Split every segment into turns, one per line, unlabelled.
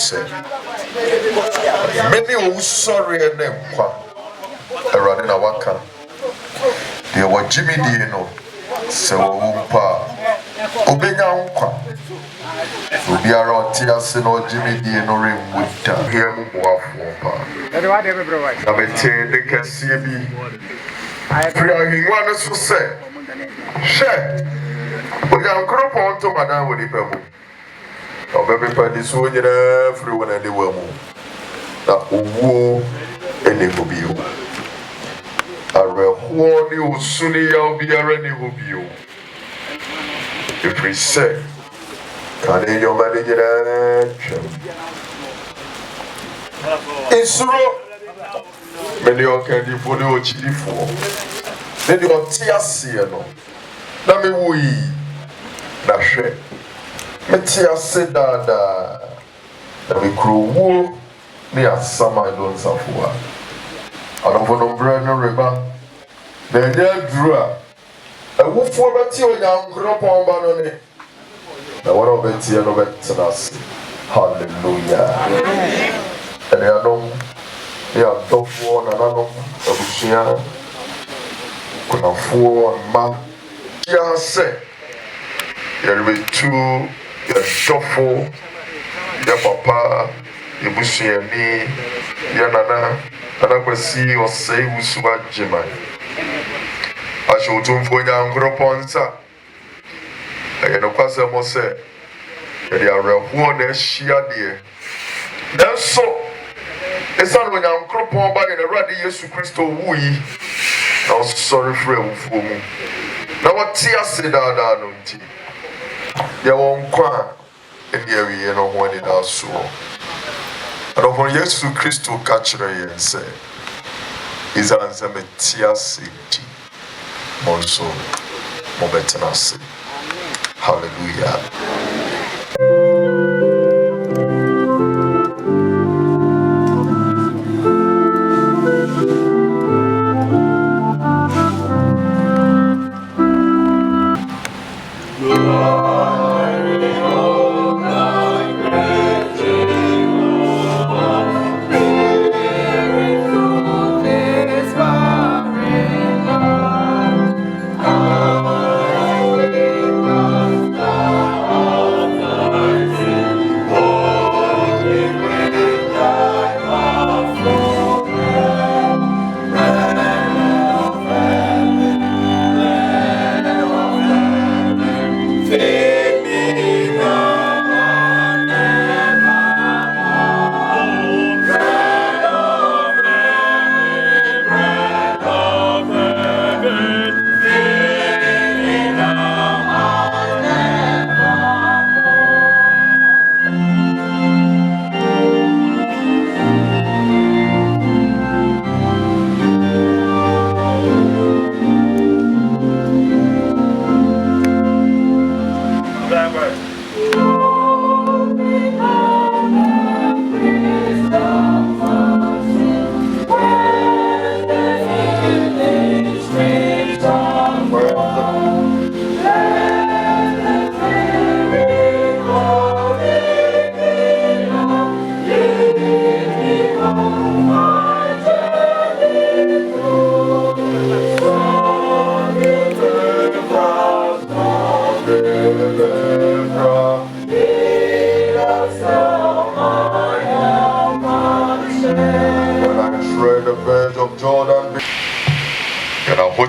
said, many who sorry and them running a waka. They were Jimmy Dino, so Obenya Unqua. We are on Tias and Jimmy Dino ring with him. The Cassidy. I want to say, share. But I'm crop on to Madame with the pebble. Of everybody, so everyone and the woman. That woo and it will be you. I will warn you, soon you'll be a ready will be you. If we say, can you manage it? It's true. Many of you can follow Chili for. Many of tears here, no. Let me wee. That's it. Metia said that we crew wool near summer don't suffer. I don't want to bread no river. Then there drew a wolf for Betty young crop on banana. The one of Betty and of us. Hallelujah. And they are dog one and another of Shia. Could have 4 man. Yeah, say there will be 2. Your shuffle, your papa, your Wusu and me, your nana, and I Kwasi, Osei, Wusu, Agyeman. I shall do for young Groponza. I get a Kwasi Osei. They are a one share dear. Then so, it's not when I'm Gropon by the Radi Yesu Christo Wui. Now, sorry for you. Now, what tears said that no tea. There won't qua in the area no one in our soul. And over Jesus Christ to catch her and say, is answer me tears city. Also, Mobetanasi. Hallelujah.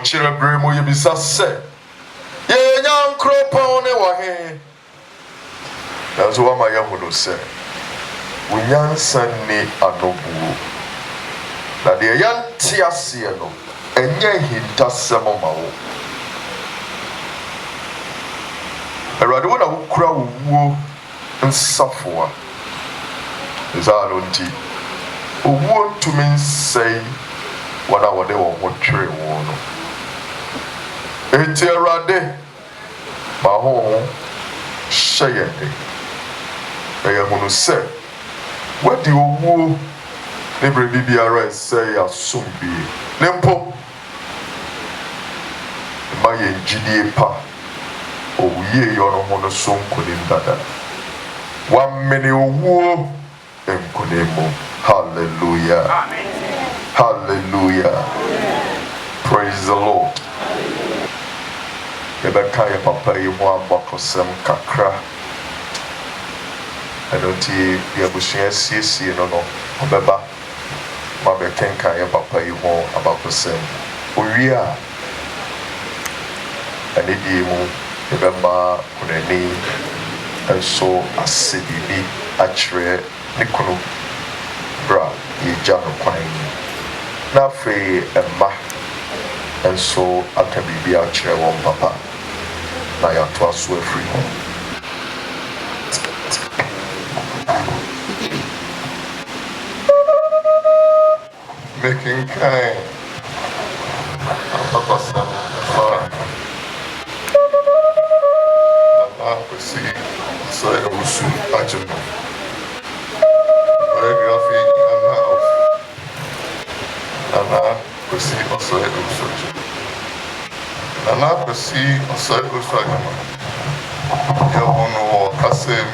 Children, you be said, yeah, young crop on it. That's what my young would say. We young son need a noble. That the young Tiasiano and yet he does some of my own. I rather want to crowd woo and suffer. Is our own tea. Who want to mean say what I would ever want to warn. It's a rade, my home, share it. I am going to say, what do you woo? Never be BRS say, I'll soon be. Limpo, my GDA pa. Oh, ye, you're no more song calling that. 1 minute woo, Unemo. Hallelujah.
Amen.
Hallelujah. Praise the Lord. Yebeka papa yi mo abakosem kakra. Enoti yebusua siesie no obeba. Ma be kenka ye papa yi mo abakosem. Owia. Anidi mu yebema kunani enso asibibi achre nikunu bra yeja no kwan na fe emma enso aka bibi achre won papa na ya to aso afri ho making kind papa sam Kwasi Osei Wusu Agyeman biography Kwasi Osei Wusu Agyeman Kwasi Osei Wusu Agyeman Yahono Kasem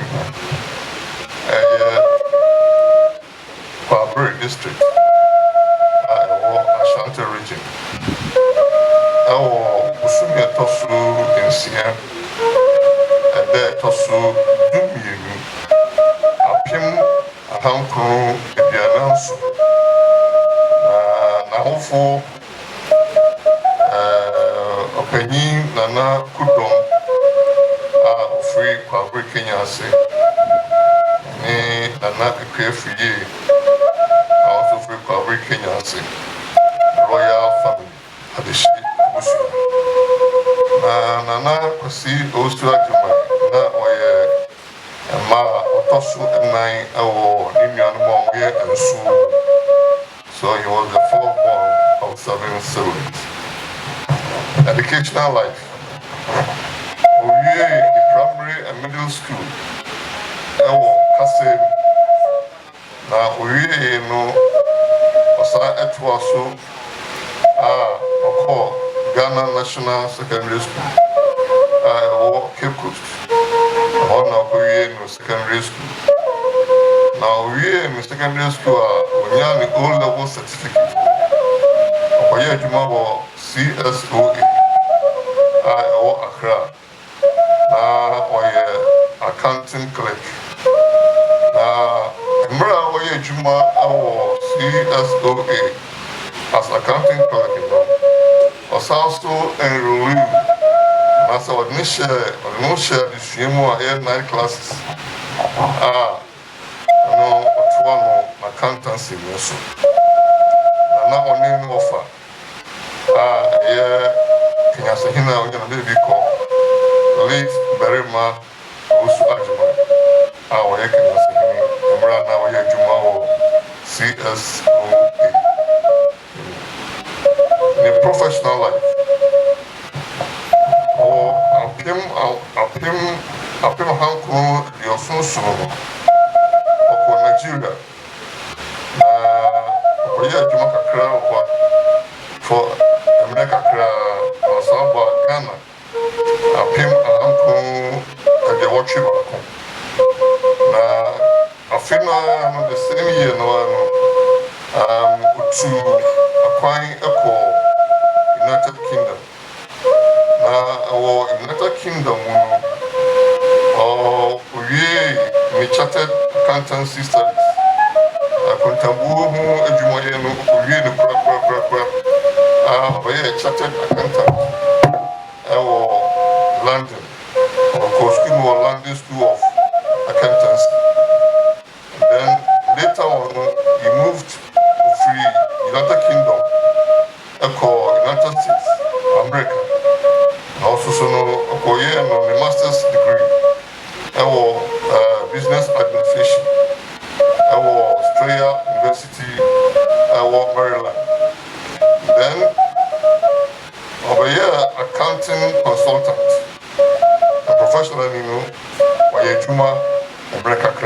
Kwabere district Ashanti region Wusu Tosu Insia Ede tosu dumienu apim ahankro ebiananso na hofo opanyin nana kudom ofri Kwabere Kenya ase ni nana ekrefiye also free Kwabere Kenya ase royal family adeshi Wusu nana Kwasi Wusu Agyeman na oye ma otosu nine awo ninuanum oye ensu so he was the fourth born of 7 siblings. Educational life oye the primary and middle school awo Kasem na oye no osa etwaso oko Ghana National Secondary School Cape Coast. No secondary school. Now we in secondary school we have the O-level certificate. We have the CSOA. Accra. We accounting clerk. We have CSOA as accounting clerk. Also enrolled. Master of Nisha, no share the same 9 classes. No, one accountancy also. Now only offer. Kenya Sahina, we're going to be called late Berima Wusu Agyeman. Our Kenya Sahina, and right now we have Jumao CSOA. In a professional life. Apim hankro yosunsun oko Nigeria okoye adwuma kakra for America kakra osaba Ghana apim hankro de watch bako na afina no the same year no utu akwan eko United Kingdom our United Kingdom we chartered accountancy studies. Akontabu adwumaye no we no we chartered accountant London London School of Accountancy. And then later on he moved to free United Kingdom United States America. Also, a master's degree. Business administration. Australia University, Maryland. Then, over here, accounting consultant. A professional, Juma, America.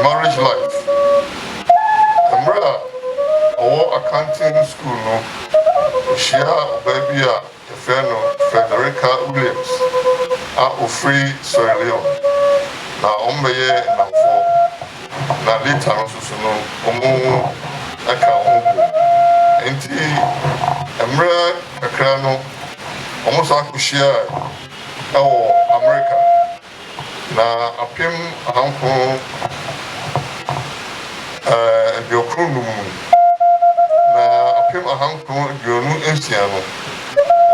Marriage life. Accounting school, no, share baby, Frederica Williams, free Sierra Leone. Now, Ombeye now for now later on, so no, account. Enti, Emra Akrano, almost Akushia, America. Na apem ahanko biokronum na apem ahanko bionu ensia no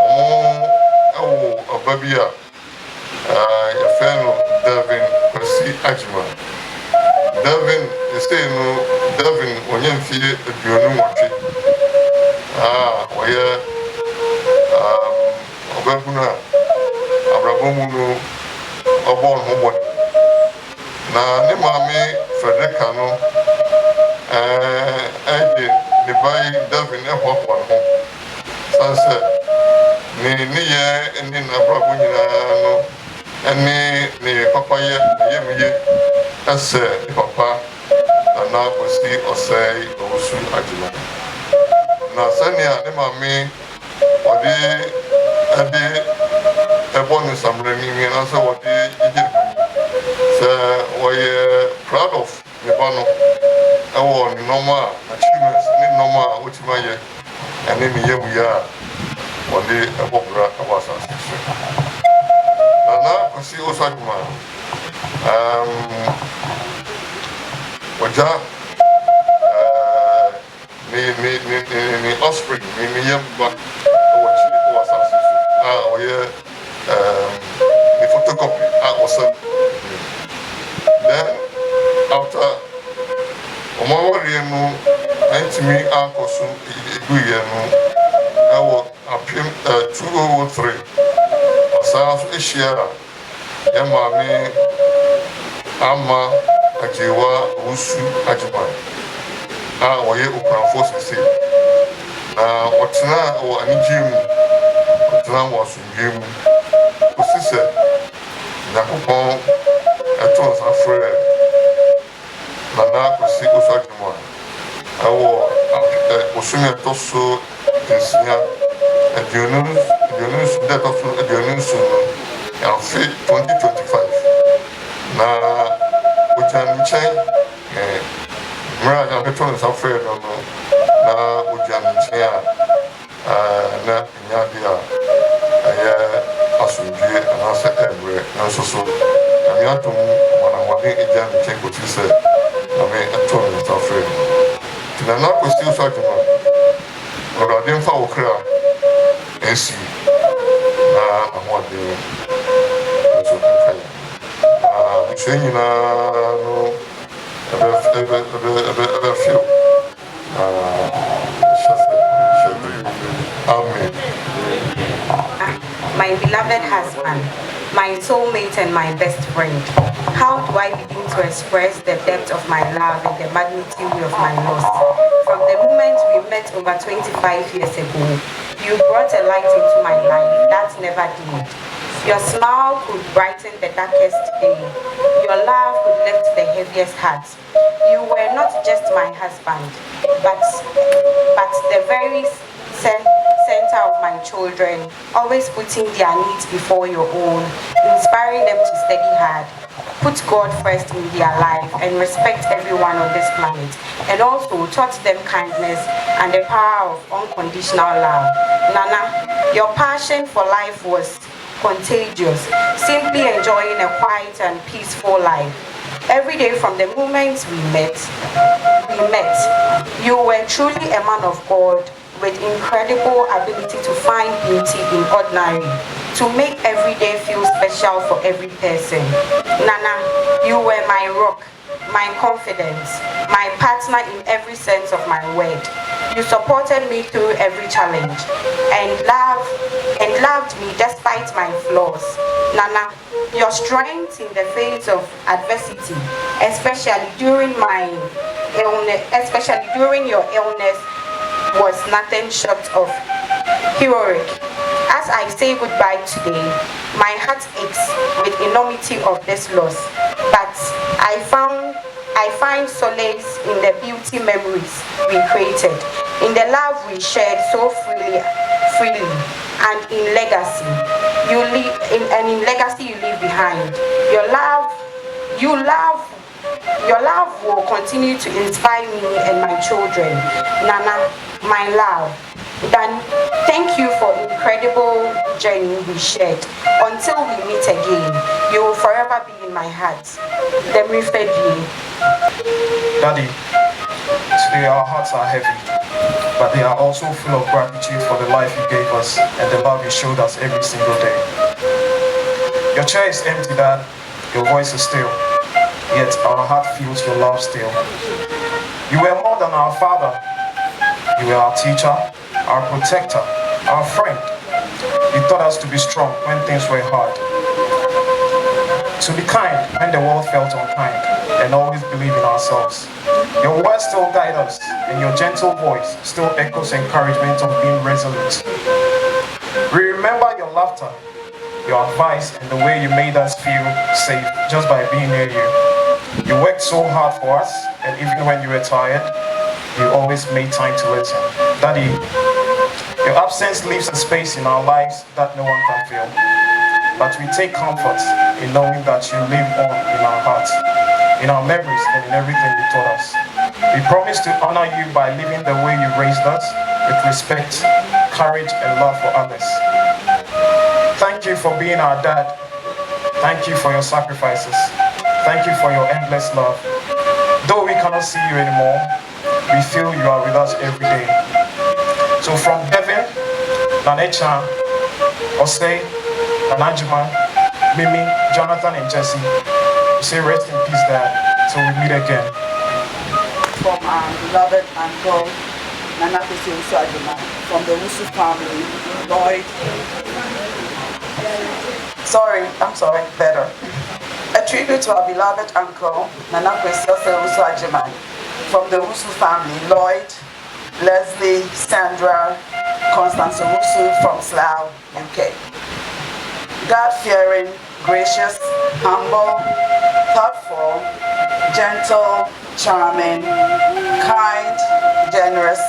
omo ababia yefeno Devin Kwasi Agyeman. Devin no Devin onyemfie bionu nwotwe oye obabuna abrabomu no obon ho na ne maame Frederica no ne bai Devin ho sanse ni ye ni na brabo nyina no ne papa ye yemiye ase papa na Kwasi Osei Wusu Agyeman na sania ne maame ode ebonu samre ni na so wodi we're proud of the banner. Our normal achievements, normal ultimate, and then here we are on the Abobra Awasa. Now, Kwasi Agyeman, Waja, me offspring, me young back, the photocopy, then after Omawariano, Antimi Ankosu, Guyano, apim 2003. South Asia, Yamami, Ama, Wusu Agyeman. Oye Ukran Force. What's now or any gym, what's now was in gym. Osei, Nakupon, Atons Afraid. Nana Kwasi Agyeman. Osumi Toso, Insia, Adionus, that of Adionus, and fit 2025. Na Ujan Chang, Mara Atons Afraid, na Ujan Chang, na Yadia, Asunji, and answer every, and so. Amiatum, when I'm working in Jan, check what you said. I mean, I told him it's afraid. To the knock was still talking about, or I didn't follow crowd and see. I'm what doing. I'm saying, no, ever feel. Amen.
My beloved husband, my soulmate and my best friend, how do I begin to express the depth of my love and the magnitude of my loss? From the moment we met over 25 years ago, you brought a light into my life that never dimmed. Your smile could brighten the darkest day. Your love could lift the heaviest heart. You were not just my husband, but the very center of my children, always putting their needs before your own, inspiring them to study hard, put God first in their life, and respect everyone on this planet, and also taught them kindness and the power of unconditional love. Nana, your passion for life was contagious, simply enjoying a quiet and peaceful life. Every day from the moment we met, you were truly a man of God with incredible ability to find beauty in ordinary, to make every day feel special for every person. Nana, you were my rock, my confidence, my partner in every sense of my word. You supported me through every challenge and loved me despite my flaws. Nana, your strength in the face of adversity, especially during your illness, was nothing short of heroic. As I say goodbye today, my heart aches with enormity of this loss, but I find solace in the beauty memories we created, in the love we shared so freely, and in legacy you leave behind. Your love will continue to inspire me and my children. Nana, my love. Dan, thank you for incredible journey we shared. Until we meet again, you will forever be in my heart. Demri Fedri.
Daddy, today our hearts are heavy, but they are also full of gratitude for the life you gave us and the love you showed us every single day. Your chair is empty, Dad. Your voice is still. Yet our heart feels your love still. You were more than our father. You were our teacher, our protector, our friend. You taught us to be strong when things were hard. To be kind when the world felt unkind, and always believe in ourselves. Your words still guide us, and your gentle voice still echoes encouragement of being resolute. We remember your laughter, your advice, and the way you made us feel safe just by being near you. You worked so hard for us, and even when you were tired, you always made time to listen. Daddy, your absence leaves a space in our lives that no one can fill. But we take comfort in knowing that you live on in our hearts, in our memories, and in everything you taught us. We promise to honor you by living the way you raised us, with respect, courage, and love for others. Thank you for being our dad. Thank you for your sacrifices. Thank you for your endless love. Though we cannot see you anymore, we feel you are with us every day. So from heaven, Nanecha, Osei, Agyeman, Mimi, Jonathan, and Jesse, we say rest in peace, Dad, till we meet again.
From our beloved uncle, Wusu Agyeman, from the Wusu family, Lloyd. Better. A tribute to our beloved uncle, Wusu Agyeman, from the Wusu family, Lloyd, Leslie, Sandra, Constance Wusu from Slough, UK. God-fearing, gracious, humble, thoughtful, gentle, charming, kind, generous,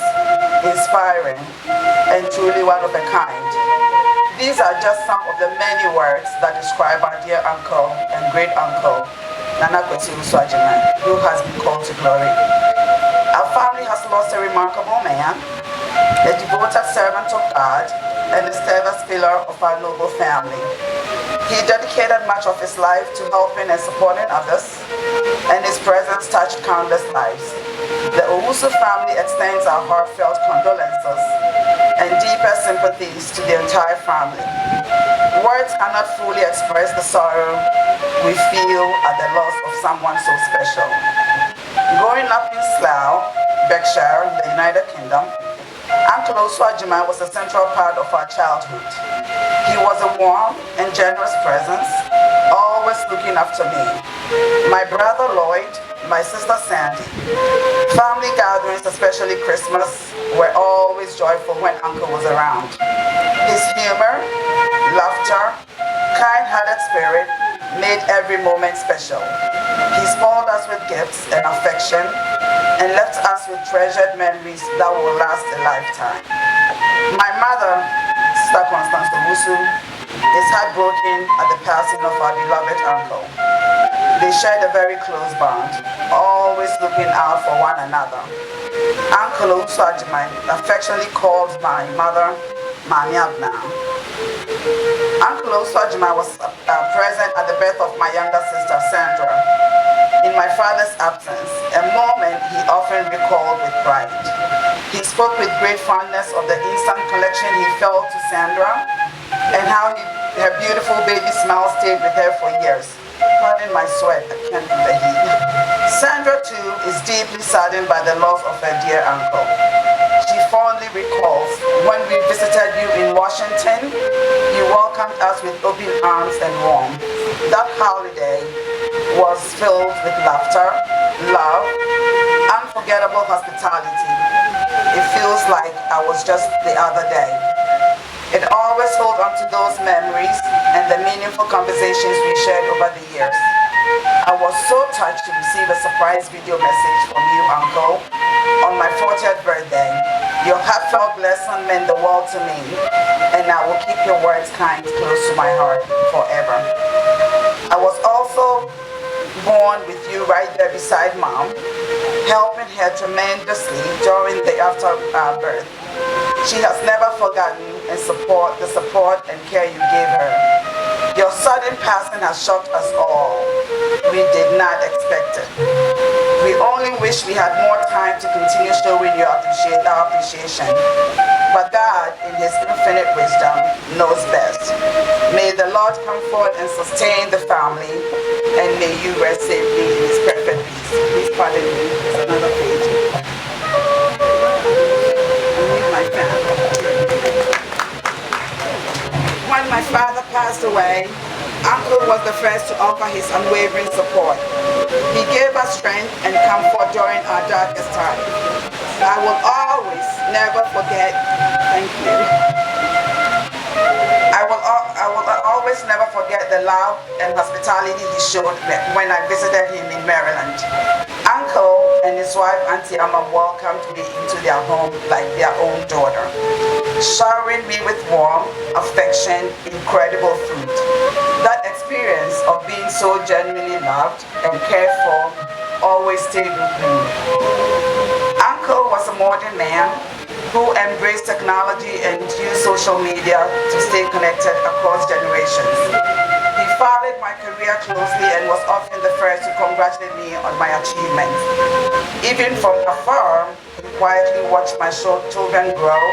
inspiring, and truly one of a kind. These are just some of the many words that describe our dear uncle and great uncle, Kwasi who has been called to glory. Our family has lost a remarkable man, a devoted servant of God, and a steadfast pillar of our noble family. He dedicated much of his life to helping and supporting others, and his presence touched countless lives. The Wusu family extends our heartfelt condolences and deepest sympathies to the entire family. Words cannot fully express the sorrow we feel at the loss of someone so special. Growing up in Slough, Berkshire, in the United Kingdom, Uncle Wusu Agyeman was a central part of our childhood. He was a warm and generous presence, always looking after me, my brother Lloyd, my sister Sandy. Family gatherings, especially Christmas, were always joyful when Uncle was around. His humor, laughter, kind-hearted spirit made every moment special. He spoiled us with gifts and affection and left us with treasured memories that will last a lifetime. My mother, Sister Constance Wusu, is heartbroken at the passing of our beloved uncle. They shared a very close bond, always looking out for one another. Uncle Wusu Agyeman affectionately called my mother Mami Abna. Uncle Wusu Agyeman was present at the birth of my younger sister Sandra. In my father's absence, a moment he often recalled with pride. He spoke with great fondness of the instant connection he felt to Sandra and how her beautiful baby smile stayed with her for years. Pardon my sweat, I can't do the heat. Sandra too is deeply saddened by the loss of her dear uncle. She fondly recalls when we visited you in Washington, you welcomed us with open arms and warmth. That holiday was filled with laughter, love, unforgettable hospitality. It feels like I was just the other day. It always holds on to those memories and the meaningful conversations we shared over the years. I was so touched to receive a surprise video message from you, Uncle, on my 40th birthday. Your heartfelt blessing meant the world to me, and I will keep your words kind close to my heart forever. I was also born with you right there beside Mom, helping her tremendously during the afterbirth. She has never forgotten the support and care you gave her. Your sudden passing has shocked us all. We did not expect it. We only wish we had more time to continue showing you our appreciation. But God, in His infinite wisdom, knows best. May the Lord comfort and sustain the family, and may you rest safely in His perfect peace. Please pardon me. There's another page. When my father passed away, Uncle was the first to offer his unwavering support. He gave us strength and comfort during our darkest time. I will always never forget, thank you. I will always never forget the love and hospitality he showed when I visited him in Maryland. Uncle and his wife, Auntie Amma, welcomed me into their home like their own daughter, showering me with warmth, affection, incredible food. That experience of being so genuinely loved and cared for always stayed with me. Uncle was a modern man who embraced technology and used social media to stay connected across generations. He followed my career closely and was often the first to congratulate me on my achievements. Even from afar, he quietly watched my children grow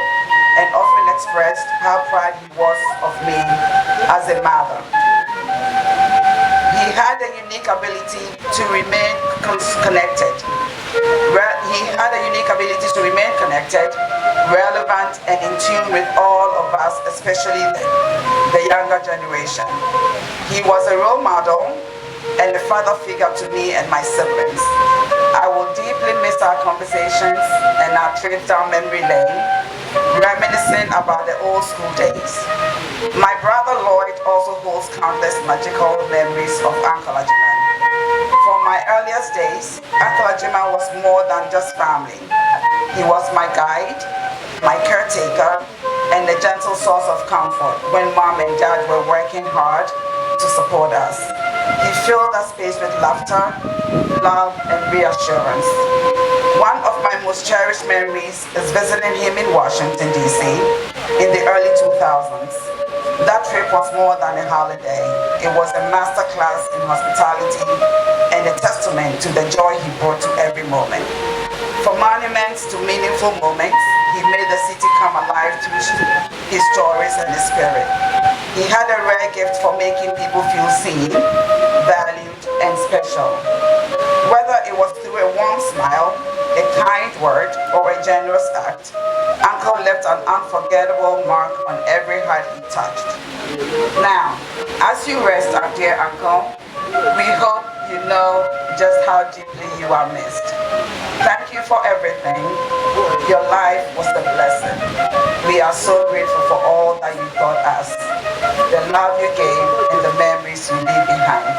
and often expressed how proud he was of me as a mother. He had a unique ability to remain connected. Relevant, and in tune with all of us, especially the younger generation. He was a role model and a father figure to me and my siblings. I will deeply miss our conversations and our trip down memory lane, reminiscing about the old school days. My brother Lloyd also holds countless magical memories of Uncle Agyeman. From my earliest days, Uncle Agyeman was more than just family. He was my guide, my caretaker, and a gentle source of comfort when Mom and Dad were working hard to support us. He filled our space with laughter, love, and reassurance. One of my most cherished memories is visiting him in Washington, D.C. in the early 2000s. That trip was more than a holiday. It was a masterclass in hospitality and a testament to the joy he brought to every moment. From monuments to meaningful moments, he made the city come alive through his stories and his spirit. He had a rare gift for making people feel seen, valued, and special. Whether it was through a warm smile, a kind word, or a generous act, Uncle left an unforgettable mark on every heart he touched. Now, as you rest, our dear Uncle, we hope you know just how deeply you are missed. Thank you for everything. Your life was a blessing. We are so grateful for all that you taught us, the love you gave, and the memories you leave behind.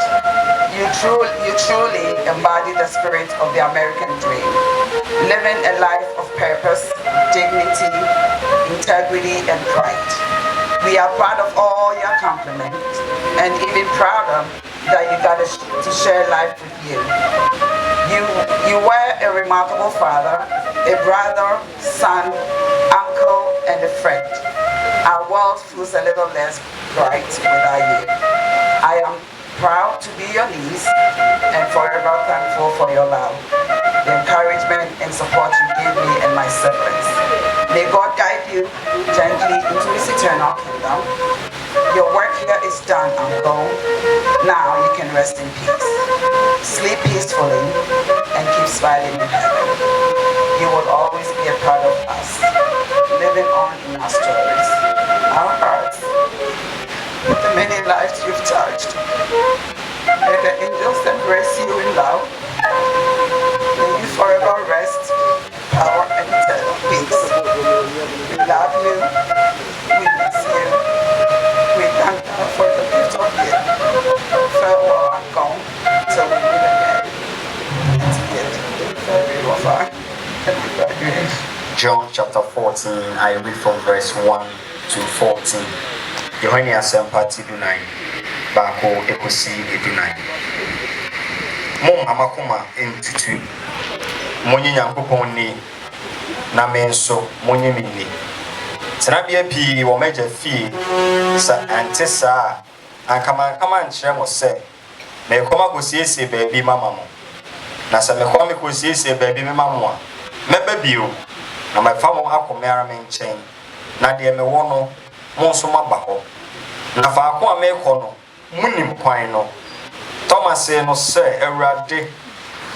You truly embody the spirit of the American dream, living a life of purpose, dignity, integrity, and pride. We are proud of all your accomplishments, and even prouder that you got to share life with you. You were a remarkable father, a brother, son, uncle, and a friend. Our world feels a little less bright without you. I am proud to be your niece and forever thankful for your love, the encouragement and support you gave me and my siblings. May God guide you gently into His eternal kingdom. Your work here is done, Uncle. Now you can rest in peace. Sleep peacefully and keep smiling in heaven. You will always be a part of us, living on in our stories, our hearts, the many lives you've touched. May the angels embrace you in love. May you forever rest, power, and eternal peace. We love you. We miss you. We thank God for the gift of you. Farewell, Uncle, till we meet again.
John chapter 14, I read from verse 1 to 14. Yohane Asempa Tidunai. baako ekosi edunan mom amakoma entutu monyi nyankopɔn ni na me nso monyi me ni tenabea pii wɔ magya fie sa ante saa ankama nkyerɛ mo sɛ mekɔma kosiesie baabi mama mo na sɛ mekɔma kosiesie baabi mama mo a mɛba bio na mɛfa mo akɔ me ara me nkyɛn na deɛ mewɔ no mo nso maba hɔ na faako a mekɔ no munim kwan no Thomas no sɛ Awurade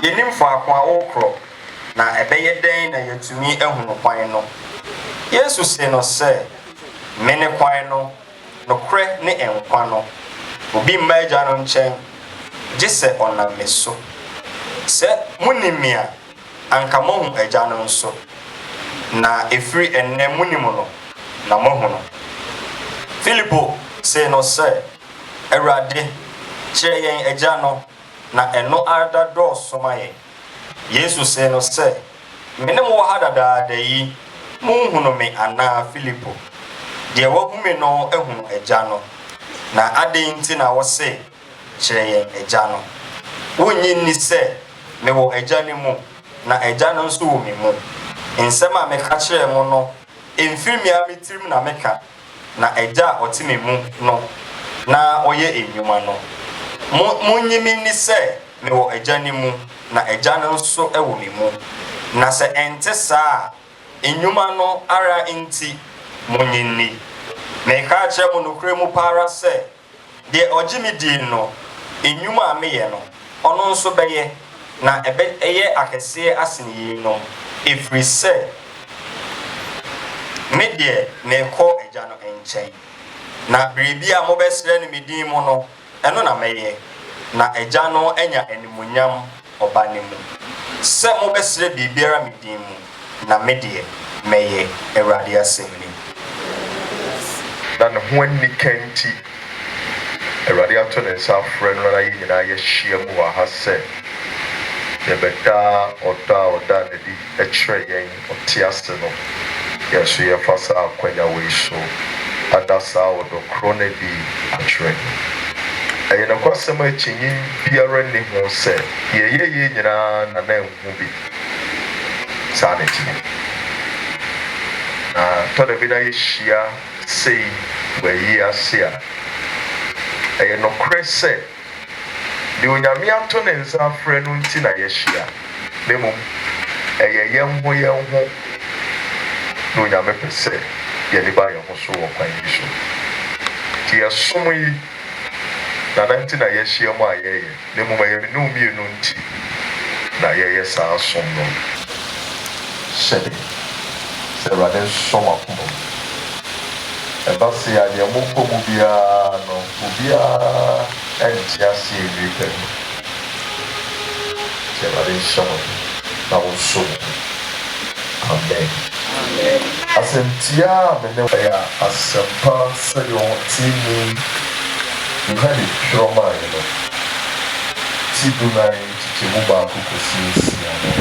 yenim faako a wokɔ na ɛbɛyɛ dɛn na yɛtumi ahunu kwan no Yesu sɛ no sɛ mene kwan no nokorɛ ne nkwa no obi mma agya no nkyɛn gye sɛ ɔnam me so sɛ munim me a anka mohu agya no nso na efiri ɛnnɛ munim no na mohu no Filipo sɛ no sɛ Awurade kyerɛ yɛn agya no na ɛno ada dɔɔso ma yɛn Yesu sɛ no sɛ mene mo wɔ ha dadaada yi monhunu me anaa Filipo deɛ wahu me no ahunu agya no na adɛn nti na wɔse kyerɛ yɛn agya no wonyi nni sɛ mewɔ agya no mu na agya no nso wɔ me mu nsɛm a meka kyerɛ mo no ɛmfiri me a metirim na meka na agya a ɔte me mu no na ɔyɛ enyuma no monyi me nni sɛ mewɔ agya no mu na agya no nso ɛwɔ me mu na sɛ ɛnte saa enyuma no ara nti monyi nni meka kyerɛ mo nokorɛ mu paara sɛ deɛ ɔgye me di no enyuma a meyɛ no ɔno nso bɛyɛ na ɛyɛ akɛseɛ asene yi no ɛfiri sɛ me deɛ mekɔ agya no nkyɛn na biribi a mobɛsrɛ no me din mu no ɛno na mɛyɛ na agya no anya animuonyam ɔba ne mu sɛ mobɛsrɛ biribiara me din mu na me deɛ mɛyɛ Awurade asɛm ni
na ne ho ani kanti Awurade ato ne nsa afrɛ no na yɛ nyinaa yɛhyia mu wɔ ha sɛ yɛbɛda ɔdɔ a ɔda ne di ɛkyerɛ yɛn ɔte ase no yɛso yɛfa saa akwanya wei so ada saa ɔdɔ korɔ no di akyerɛ ɛyɛ nokwasɛm a akyinyin biara nni ho sɛ yɛyɛ nyinaa na na nhu bi saa ne kyini na tɔda bi na yɛhyia sei wɔayi ase a ɛyɛ nokorɛ sɛ deɛ onyame ato ne nsa afrɛ no nti na yɛhyia na mmom ɛyɛ yɛn ho na onyame pɛ sɛ yɛde ba yɛn ho so wɔ kwan yi so nti yɛsom yi na nti na yɛhyia mu a yɛyɛ na mmom ɛyɛ ne mmienu nti na yɛyɛ saa som no hyɛde sɛ Awurade nsom akoma ɛba sɛ adeɛ mokɔ mu biara no obiara ɛnte ase ɛwie pɛ no sɛ Awurade nhyɛ mo na wonsom amen asɛmtia a mene ɛyɛ asɛmpa sɛdeɛ ɔte mu Yohane twerɛ maa yɛ no ti dunan kyekyɛ mu baako kɔsi nsia no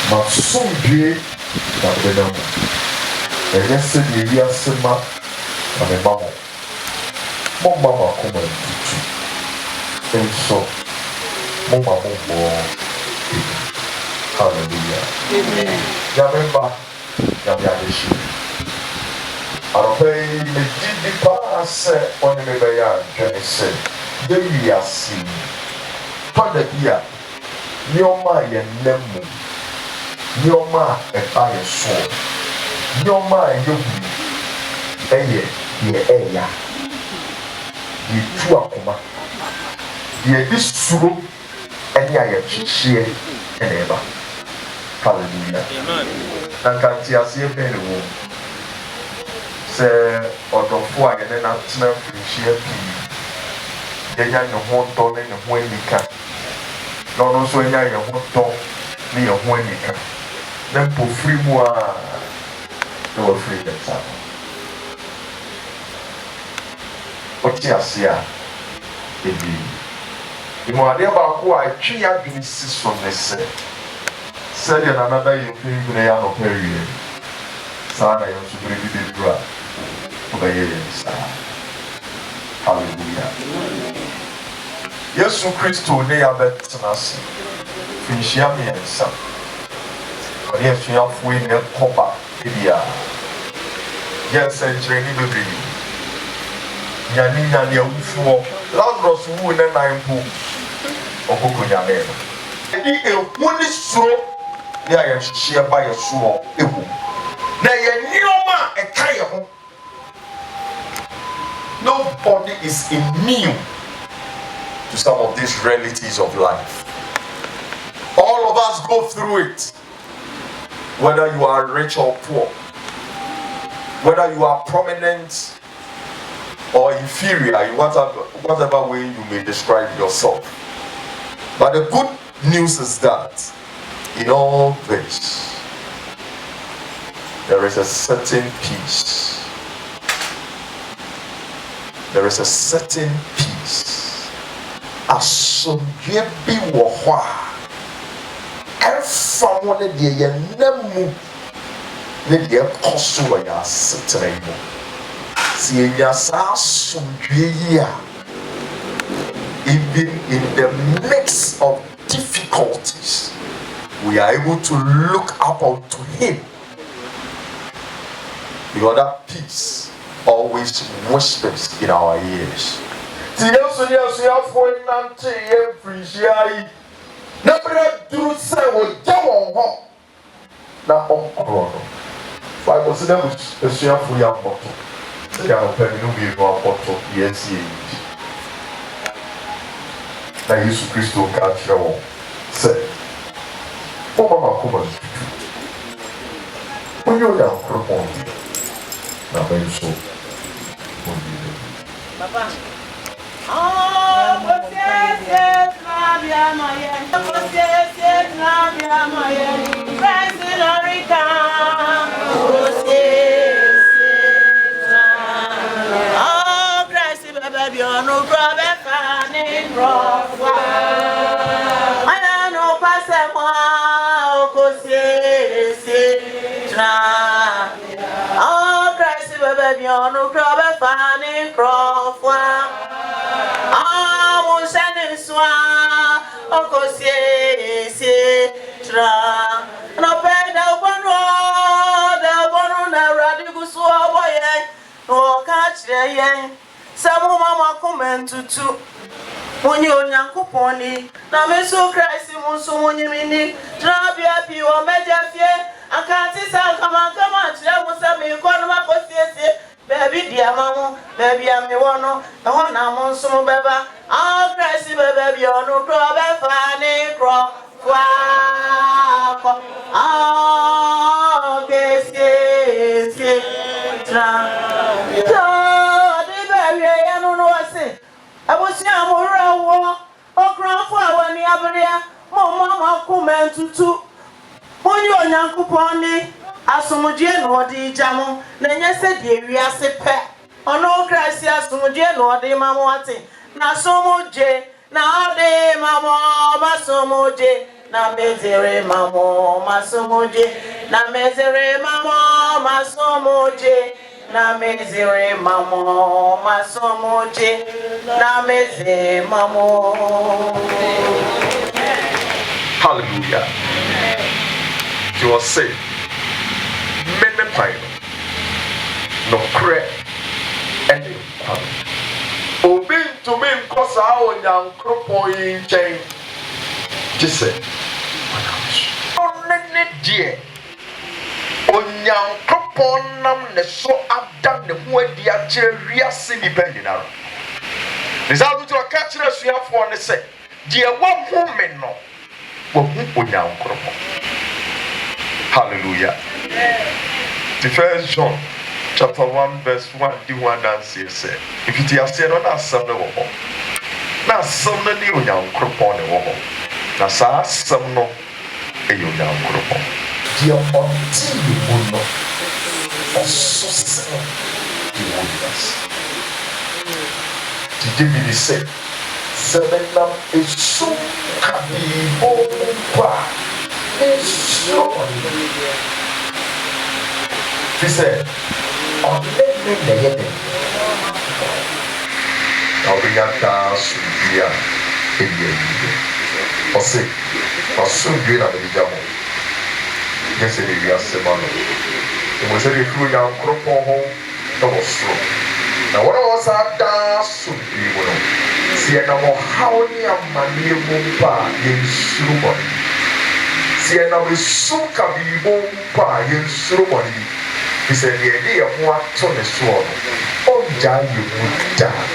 masomdwe na bɛda mu ɛnyɛ sɛdeɛ wiase ma na mema mo momma mo akoma ntutu nso momma mo mmɔɔ ebi hallelujah nyame mma nyame adehyɛ anɔpa yi megye di paa sɛ ɔne me bɛyɛ adwene sɛ yɛwiase tɔda bi a nneɔma a yɛnnam mu nneɔma a ɛba yɛ soɔ nneɔma a ɛyɛ hunu ɛyɛ deɛ ɛyɛ deɛ tu akoma deɛ de suro ɛne ayɛkyekyeɛ ɛna ɛba hallelujah na nka nte aseɛ bɛn ne wɔ sɛ ɔdɔfo a yɛne natena mfirinhyia pii yɛnya ne ho dɔ ne ne ho anika na ɔno nso anya yɛn ho dɔ ne yɛn ho anika na mpofiri mu a na wafiri yɛn nsa no wote ase a ebi mmuadeɛ baako a ɛtwe yɛ adwene si so ne sɛ sɛdeɛ nanada yɛn mfimfini yɛ anɔpa awie saa na yɛn nso bere bi bɛduru a wobɛyɛ yɛn saa hallelujah Yesu Kristo ne ya betenase finhia miensa ɔne asuafo yi ne kɔba ebia yes engineering bebre nyane awufuo Lazarus wu ne nan po ɔkoko nyame no edi ehu ne suro ne ayɛhyehyɛ ba yɛsoɔ ehu na yɛnneɔma ɛka yɛ ho. Nobody is immune to some of these realities of life. All of us go through it, whether you are rich or poor, whether you are prominent or inferior, in whatever way you may describe yourself. But the good news is that in all this, there is a certain peace. There is a certain peace. Asomdwe bi wɔ hɔ a ɛfa mo ne deɛ yɛnam mu ne deɛ ɛkɔ so wɔ yɛn asetena yi mu. Si yɛnya saa asomdwe yi a even in the midst of difficulties we are able to look up unto him, because that peace always whispers in our ears.
Papa. Samu mama kumentutu Mwenye onyankuponi na meso Christ musu mwenye mini Trabia piwa mejafye Akati sa kama chile musami Kono makosiesi Baby dia mamu, baby amiwono Ehona munsu mbeba Christ baby onu Kro befani kro Kwako Kesi Trabia Abusia mura wo okranfo awani abria mo mama kumentutu Monyi onyankopon ni asomdwe no odi jamu na nyese de wiase pe ono Christ asomdwe no odi mamo ate na somodwe na odi mamo masomodwe na mezere mamo masomodwe na mezere mamo masomodwe na mezere mamo masomoje na meze mamo.
Hallelujah. You are saved. Many times, no credit and obey to me because our young cripple in chain. Just say, dear. Onyankopon nam ne so adam ne ho adi akere wiase ni bendina. Result to catch the suafo ne se de wo hu me no wo hu onyankopon. Hallelujah. The first John chapter 1 verse 1 di one and say if you are saying na asam ne wo ho. Na asam ne ni onyankopon ne wo ho. Na sa asam no e onyankopon. Dear until you will not also sell the wonders. The David said, Sevenam is so kabibo is so. He said, on the I'll be at Osei, Osundwe na Bijamo. Yes, it is Yasemano. It was a few young crop home, no slow. Now, what was that dance to be? See, no more how near Mania Mumpa in Sumo. See, now we soon can be Mumpa in Sumo. He said, the idea of what on the sword. Oh, Jan, you would die.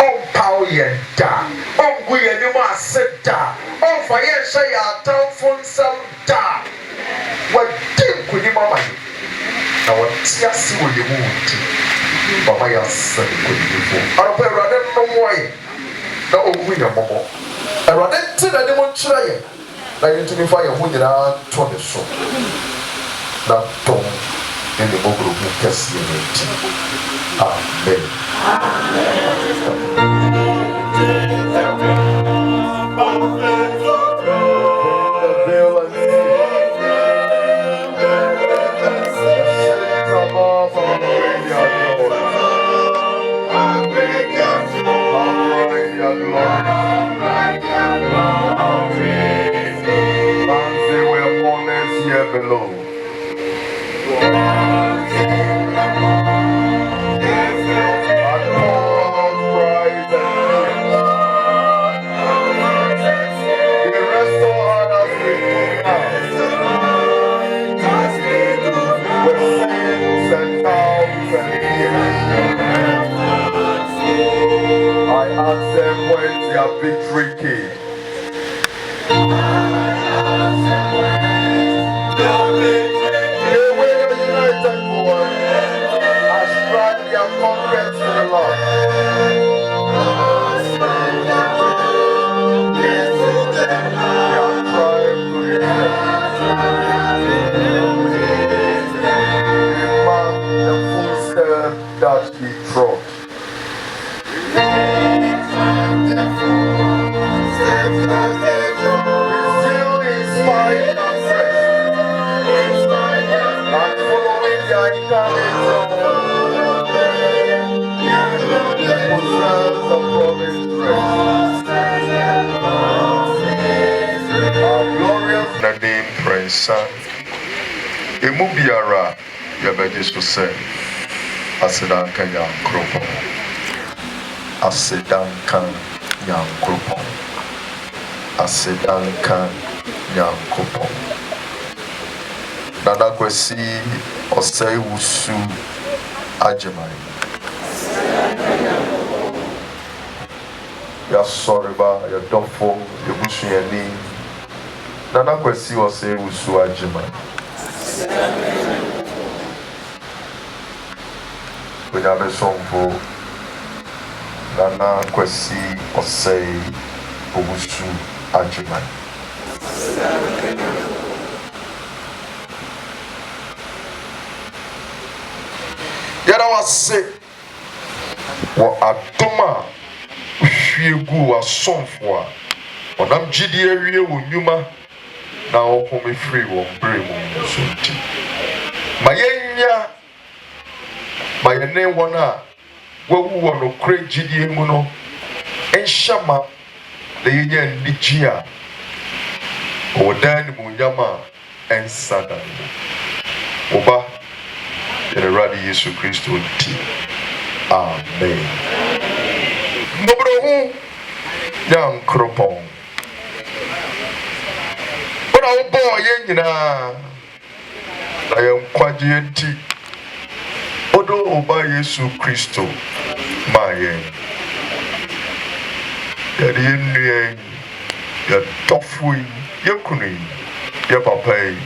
Oh, Pow, you die. Oh, we are the one said die. Oh, for yes, I are down for some die. What did you, Mamma? Now, what tears will you wound? Mamma, your son, could you do? I don't rather no way. No, we are Momo. I rather tell I don't try it. I need to be fire when you are 20 so. That tongue in the mobile book, Cassie. Amen. Below. I ask them where's their victory key. That he trod. Still inspired and fresh. And following their incarnate possess the promised rest. Our glorious the name praise son. Emubiara Yabejisu say. Asidanka Yankropo. Asidanka Yankropo. Asidanka Yankropo. Nana Kwasi Osei Wusu Agyeman. Ya sorry ba, ya dofo, ya busu yani. Nana Kwasi Osei Wusu Agyeman. Without somfo Nana Kwasi Osei Wusu Agyeman. Yada wase wa adoma hwiegu wa somfo a onam gidi awie wo nyuma na okome free wo bre mu so nti mayenya mayene wona wawu wo no kre gidi mu no enhyama na yenya nigia o dan mu nyama ensada oba Eradi Yesu Kristo nti. Amen. Mobrohu yang kropon. Ona obo yenyina na yankwaje nti. Odo oba Yesu Kristo ma yen. Yadi yenuen ya tofui ya kuni ya papai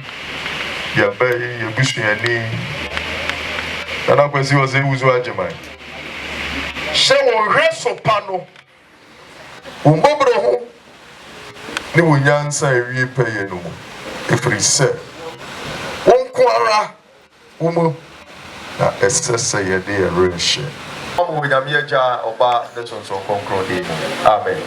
ya bai ya busuani. Nana Kwasi Osei Wusu Agyeman. She won reso pano. Umbobro ho. Ni wonyansa ewie peye no. Efiri se. Wonkwara umu na esese ye de erenhye. Omo wonyame agya oba ne sonson konkron de. Amen.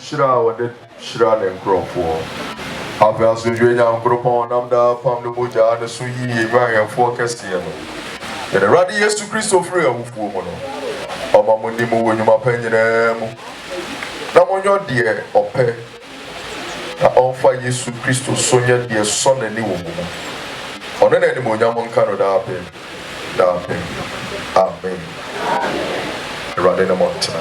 Shira wa de shira ne nkrofo afia so dwe nya nkropon nam da fam no boja ne so yi ma ya fo kese no de radi Yesu Kristo free awufuo mo no oba mo ni mo wonyuma panyina mu na mo nyo de ope na onfa Yesu Kristo so nya de so na ni wo mo ono na ni mo nya mo nka no da amen radi na mo tina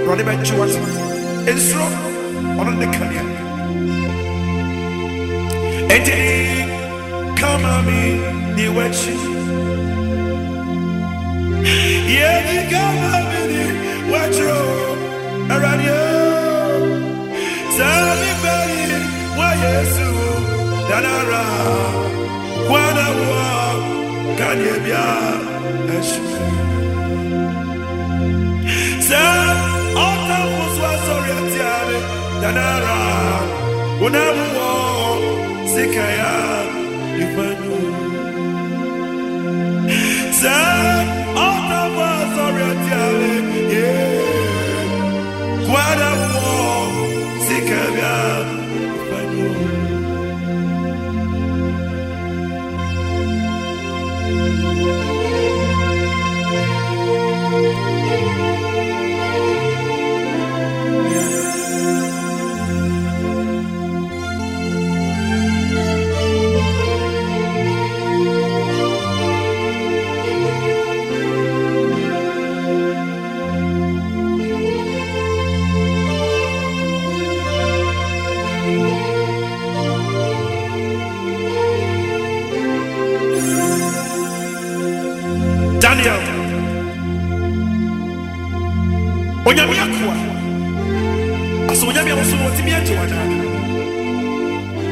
Ronnie Benchuas, Insro, on the Kanya. Eti, come on me, the wetchy. Yeah, the come on me, the wetcho, around you. Tell me, baby, why yes, Danara, Guanawa, Kanyabia, and sorry, Danara, Unamu, Sikaya, Ivanu. Sorry, yeah, Guadamu, Sikaya, Ivanu. Daniel Onyamiakwa aso onyamia so wotimi ajewana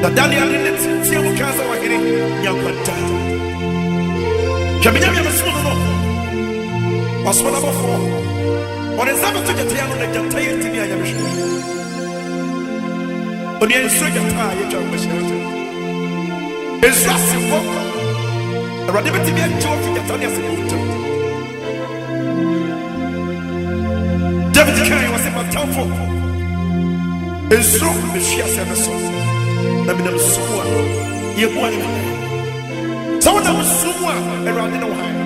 na Daniel ne tie mu kaza wa gere nyakwata Kaminyamia no wasona bofo on ezaba to jete no na jete yetimi ayamhwe oni enso jete ayetwa mbashirata ezu asifo Awurade betimi ajewo fi jete ne asifo David Kane was in my town for a song the Shia Senaso. Let me know Sua. You want it. Someone that was Sua around in Ohio.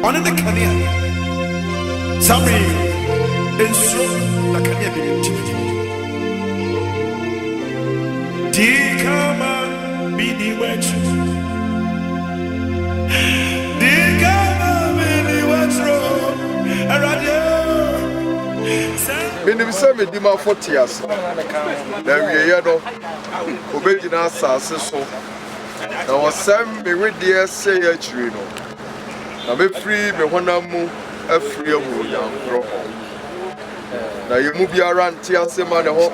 On in the Canyon. Somebody in Sua, the Canyon. Dikama be the witch. Dikama be the witch. Around you.
Minim se me di ma 40 years. Na wiye no obegina asase so. Na wasam me wedie se ya chiri no. Na me free me honam mu afri amu yankro. Na yemu biara nti ase ma ne ho.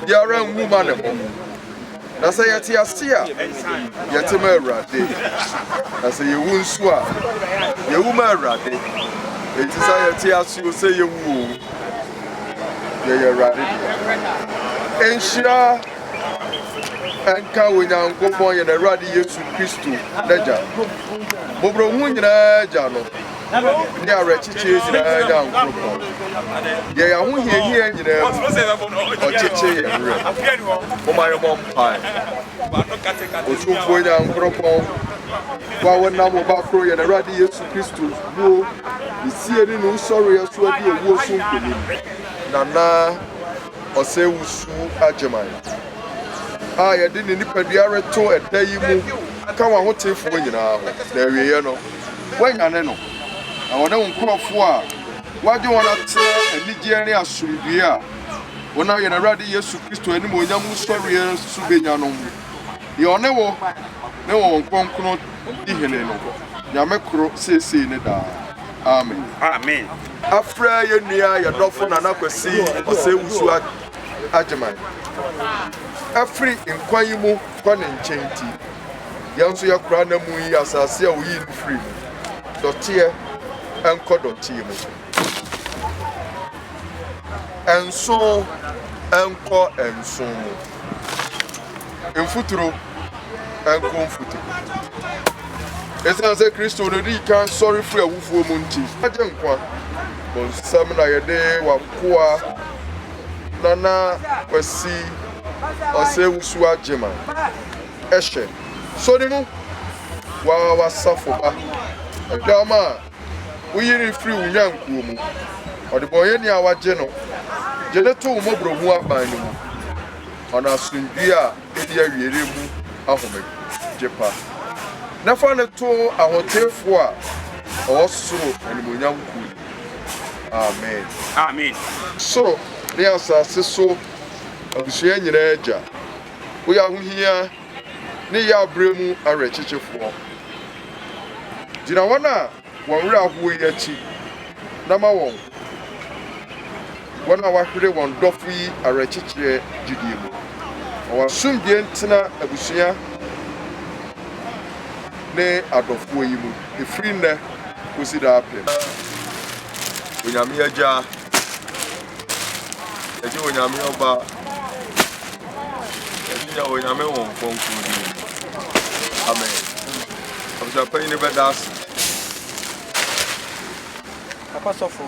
Biara nwu ma ne ho. Na se yeti ase a yeti ma Awurade. Na se yewu nsu a yewu ma Awurade. Enti sa yeti ase o se yewu. Yeah, right. Enshira enka Onyankopon ye na Awurade Yesu Kristo naja. Bobro hu nyina ja no. Ndi arechiche nyina ja nkopon. Ye ya hu hie nyina. Ochiche ye wure. Mo mayo mo mpa. Otumfo Onyankopon. Wa wona mo ba kro ye na Awurade Yesu Kristo wo. Isie ni no sorry aso adi ewu osu nkoni. Nana Osei Wusu Agyeman. Yɛde ne nipadua reto ɛda yi mu ka wa ho tefo nyina ho. Na wiye no. Wanyane no. Na wona nkurofo a waje wona te anigye ne asomdue a wona yɛ na Awurade Yesu Kristo anim onyam sɔre su benya no. Ye one wo ne wo nkonkron di hene no. Nyame kro sesei ne da. Amen.
Amen.
Afra ye nua ye dofo na Kwasi Osei Wusu Agyeman. Afri nkwan yi mu kwa ne nkyenti. Yanso ya kura na mu yi asase a oyi no free. Dotie enko dotie mu. Enso enko enso mu. Enfuturo enko mfuturo. Esa se Kristo no di kan sorry free awufuo mu nti. Agye nkwa. Bonsam na yede wakoa Nana Kwasi Osei Wusu Agyeman. Eshe. So ni no wa wasafo ba. Adama uyiri free unyankuo mu. Odeboye ni awaje no. Je ne to umobro mu aban ni mu. Ona asundua a edi awiere mu ahome jepa. Na fa ne to ahotefo a osoro animonyam ku. Amen.
Amen.
So, ne asase so abusua nyina agya. Wo ya hohia ne ya abremu arechichefo. Dina wana wonwere aho yi achi. Na ma won. Wana wahwere won dofo yi arechichire gidie mu. Owasumdie ntina abusua ne adofo yi mu. Efiri nne kosi da apem. Onyame agya eji onyame oba eji onyame won konkuri. Amen. Abusua pa ni bedas.
Papa sofo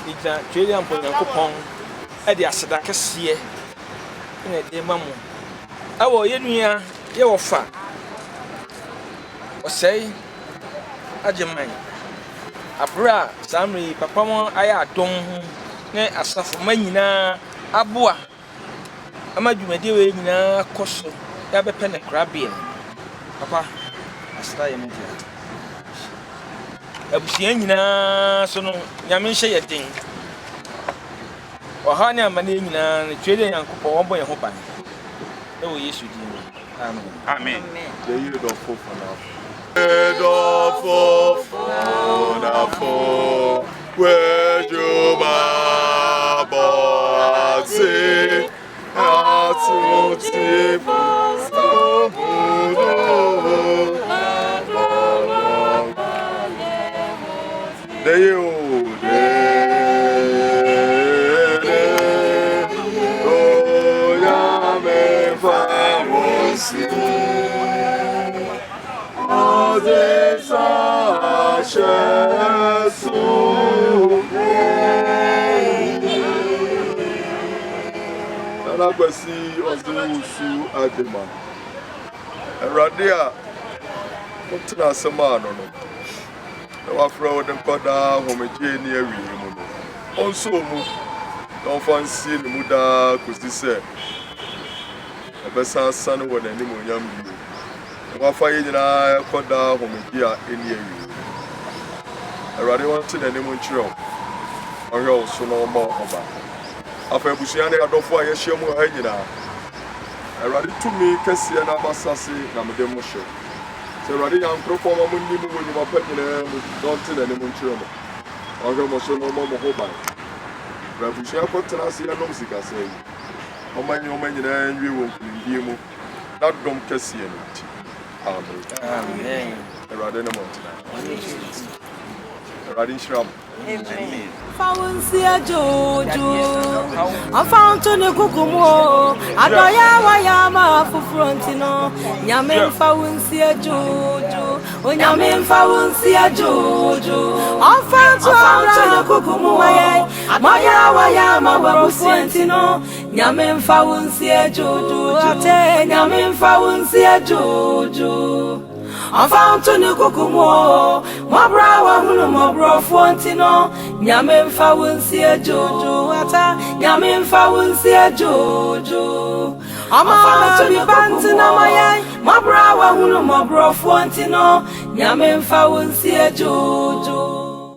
ija tweli ampo Nyankopɔn e de aseda kɛseɛ ne de mamu awo yenua ye wofa Osei Agyeman abra samri papa mo aya adom ne asafo manyina aboa ama dwumade we nyina koso ya bepe ne krabie papa aseda ye media abusua nyina so no nyame nhye ye den oha ne amane nyina ne twede Nyankopɔn wo bɔ ye ho ban e wo Yesu din. Amen.
Amen.
The year of hope for now. Wonderful, where you my bossy, Kwasi, Osei, Wusu, Agyeman. Radia, what's na sama no? The wafra with them koda homeje near we. Also, don't fancy the muda kusi se. Obesa san with any munyam you. The wafa yina koda homeje any we. Radia wanted any munchro. Or you also no more about. Afa busuane adofo ayehye mu ha nyina Awurade tumi kese na basase na medem hye se Awurade yankrofo ma munni mu wonuma pa nyina mu donte na ne mu nkyere mo ohwe mo so no mo ho ban ra busua ko tena se ya nom sika se yi omanyi nyina nwie wo nkundie mu na dom kese no ti amen
Amen.
Awurade ne mo tena Awurade nhyira mo.
Amen.
Found see Jojo. I found to the Kukumo. Wayama for frontino. Yamin found see Jojo. When Yamin found see Jojo. I found to the Kukumo. Wayama for frontino. Yamin found see Jojo. Yamin found see Jojo. I found to the Kukumo. My brow, my bro, Fontino. Yamin found see Jojo. Yamin found see Jojo. I'm out to the Bantina, my brow, my bro, Fontino. Yamin found see Jojo.